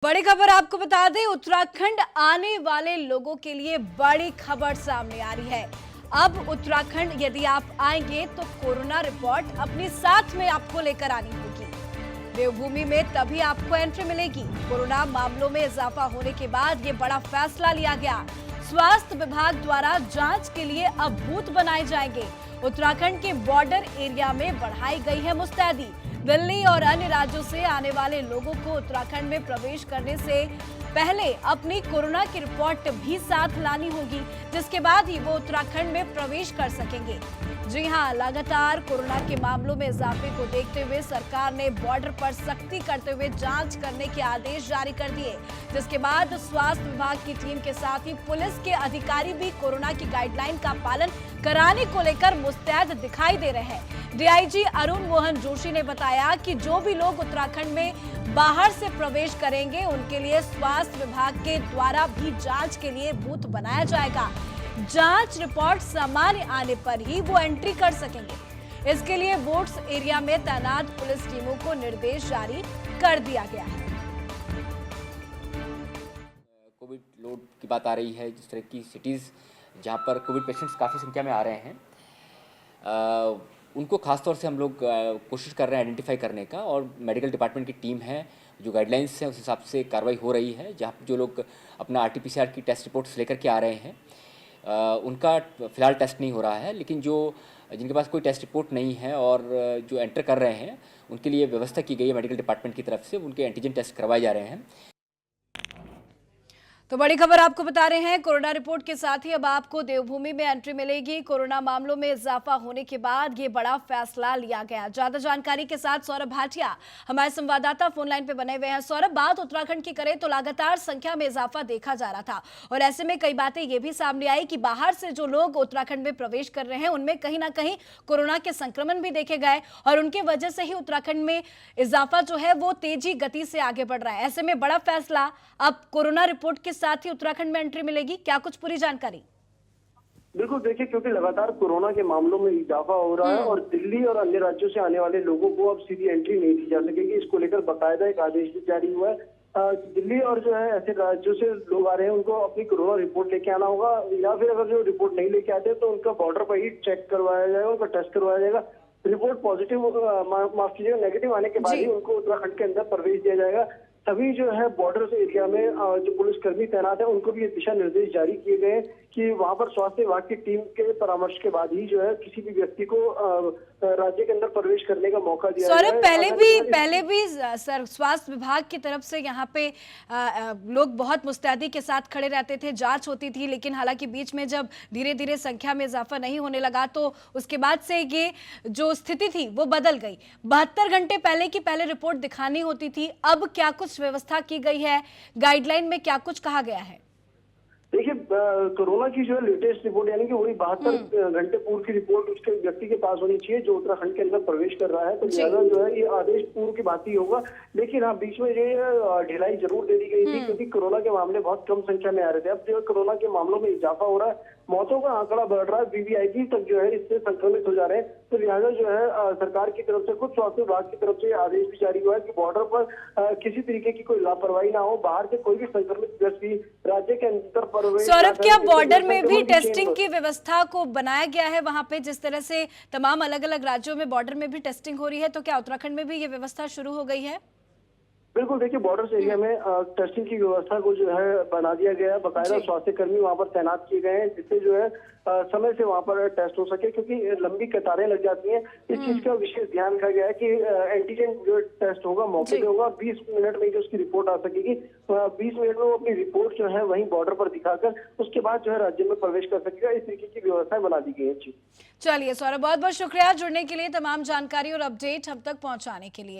बड़ी खबर आपको बता दें, उत्तराखंड आने वाले लोगों के लिए बड़ी खबर सामने आ रही है। अब उत्तराखंड यदि आप आएंगे तो कोरोना रिपोर्ट अपने साथ में आपको लेकर आनी होगी। देवभूमि में तभी आपको एंट्री मिलेगी। कोरोना मामलों में इजाफा होने के बाद ये बड़ा फैसला लिया गया। स्वास्थ्य विभाग द्वारा जांच के लिए अब बूथ बनाए जाएंगे। उत्तराखंड के बॉर्डर एरिया में बढ़ाई गई है मुस्तैदी। दिल्ली और अन्य राज्यों से आने वाले लोगों को उत्तराखंड में प्रवेश करने से पहले अपनी कोरोना की रिपोर्ट भी साथ लानी होगी, जिसके बाद ही वो उत्तराखंड में प्रवेश कर सकेंगे। जी हां, लगातार कोरोना के मामलों में इजाफे को देखते हुए सरकार ने बॉर्डर पर सख्ती करते हुए जांच करने के आदेश जारी कर दिए, जिसके बाद स्वास्थ्य विभाग की टीम के साथ ही पुलिस के अधिकारी भी कोरोना की गाइडलाइन का पालन कराने को लेकर मुस्तैद दिखाई दे रहे हैं। डीआईजी अरुण मोहन जोशी ने बताया कि जो भी लोग उत्तराखंड में बाहर से प्रवेश करेंगे उनके लिए स्वास्थ्य विभाग के द्वारा भी जांच के लिए बूथ बनाया जाएगा। जांच रिपोर्ट सामान्य आने पर ही वो एंट्री कर सकेंगे। इसके लिए बोट्स एरिया में तैनात पुलिस टीमों को निर्देश जारी कर दिया गया है। कोविड लोड की बात आ रही है, जिस तरह की सिटीज़ जहां पर कोविड पेशेंट्स काफ़ी संख्या में आ रहे हैं, उनको खासतौर से हम लोग कोशिश कर रहे हैं आइडेंटिफाई करने का, और मेडिकल डिपार्टमेंट की टीम है, जो गाइडलाइंस है उस हिसाब से कार्रवाई हो रही है। जहाँ जो लोग अपना आरटीपीसीआर की टेस्ट रिपोर्ट्स लेकर के आ रहे हैं, उनका फ़िलहाल टेस्ट नहीं हो रहा है, लेकिन जिनके पास कोई टेस्ट रिपोर्ट नहीं है और जो एंटर कर रहे हैं उनके लिए व्यवस्था की गई है मेडिकल डिपार्टमेंट की तरफ से। उनके एंटीजन टेस्ट करवाए जा रहे हैं। तो बड़ी खबर आपको बता रहे हैं, कोरोना रिपोर्ट के साथ ही अब आपको देवभूमि में एंट्री मिलेगी। कोरोना मामलों में इजाफा होने के बाद ये बड़ा फैसला लिया गया। ज्यादा जानकारी के साथ सौरभ भाटिया हमारे संवाददाता फोन लाइन पे बने हुए हैं। सौरभ, बात उत्तराखंड की करें तो लगातार संख्या में इजाफा देखा जा रहा था, और ऐसे में कई बातें ये भी सामने आई कि बाहर से जो लोग उत्तराखंड में प्रवेश कर रहे हैं उनमें कहीं ना कहीं कोरोना के संक्रमण भी देखे गए, और उनकी वजह से ही उत्तराखंड में इजाफा जो है वो तेजी गति से आगे बढ़ रहा है। ऐसे में बड़ा फैसला, अब कोरोना रिपोर्ट के साथ ही उत्तराखंड में एंट्री मिलेगी। क्या कुछ पूरी जानकारी? बिल्कुल, देखिए, क्योंकि लगातार कोरोना के मामलों में इजाफा हो रहा है और दिल्ली और अन्य राज्यों से आने वाले लोगों को अब सीधी एंट्री नहीं दी जा सकेगी। इसको लेकर बाकायदा एक आदेश भी जारी हुआ है। दिल्ली और जो है ऐसे राज्यों से लोग आ रहे हैं, उनको अपनी कोरोना रिपोर्ट लेके आना होगा, या फिर अगर जो रिपोर्ट नहीं लेके आते तो उनका बॉर्डर पर ही चेक करवाया जाएगा, उनका टेस्ट करवाया जाएगा। रिपोर्ट पॉजिटिव, माफ कीजिएगा, नेगेटिव आने के बाद ही उनको उत्तराखंड के अंदर प्रवेश दिया जाएगा। सभी जो है बॉर्डर एरिया में जो पुलिसकर्मी तैनात है उनको भी ये दिशा निर्देश जारी किए गए हैं कि वहां पर स्वास्थ्य विभाग की टीम के परामर्श के बाद ही जो है किसी भी व्यक्ति को राज्य के अंदर प्रवेश करने का मौका दिया जाए। सौरभ, पहले भी सर स्वास्थ्य विभाग की तरफ से यहाँ पे लोग बहुत मुस्तैदी के साथ खड़े रहते थे, जांच होती थी, लेकिन हालांकि बीच में जब धीरे धीरे संख्या में इजाफा नहीं होने लगा तो उसके बाद से ये जो स्थिति थी वो बदल गई। 72 घंटे पहले की पहले रिपोर्ट दिखानी होती थी, अब क्या कुछ व्यवस्था की गई है? गाइडलाइन में क्या कुछ कहा गया है? देखिए, कोरोना की जो है लेटेस्ट रिपोर्ट, यानी कि वही 72 घंटे पूर्व की रिपोर्ट उसके व्यक्ति के पास होनी चाहिए जो उत्तराखंड के अंदर प्रवेश कर रहा है। तो लिहाजा जो है ये आदेश पूर्व की बात ही होगा। लेकिन हाँ, बीच में ये ढिलाई जरूर दे दी गई थी, क्योंकि कोरोना के मामले बहुत कम संख्या में आ रहे थे। अब जो कोरोना के मामलों में इजाफा हो रहा है, मौतों का आंकड़ा बढ़ रहा है, वीवीआईपी तक जो है इससे संक्रमित हो जा रहे हैं। तो लिहाजा जो है सरकार की तरफ से, खुद स्वास्थ्य विभाग की तरफ से आदेश भी जारी हुआ है कि बॉर्डर पर किसी तरीके की कोई लापरवाही ना हो, बाहर से कोई भी संक्रमित व्यक्ति राज्य के अंदर प्रवेश। सौरभ, क्या बॉर्डर में भी टेस्टिंग की व्यवस्था को बनाया गया है वहां पे? जिस तरह से तमाम अलग अलग राज्यों में बॉर्डर में भी टेस्टिंग हो रही है, तो क्या उत्तराखंड में भी ये व्यवस्था शुरू हो गई है? बिल्कुल, देखिए, बॉर्डर एरिया में टेस्टिंग की व्यवस्था को जो है बना दिया गया है। बाकायदा स्वास्थ्य कर्मी वहां पर तैनात किए गए हैं, जिससे जो है समय से वहां पर टेस्ट हो सके, क्योंकि लंबी कतारें लग जाती हैं। इस चीज का विशेष ध्यान रखा गया है कि एंटीजन जो टेस्ट होगा मौके पे होगा, 20 मिनट में जो उसकी रिपोर्ट आ सकेगी। 20 मिनट में वो अपनी रिपोर्ट जो है वहीं बॉर्डर पर दिखाकर उसके बाद जो है राज्य में प्रवेश कर सकेगा। इस तरीके की व्यवस्थाएं बना दी गई है। चलिए सौरभ, बहुत बहुत शुक्रिया जुड़ने के लिए, तमाम जानकारी और अपडेट हम तक पहुंचाने के लिए।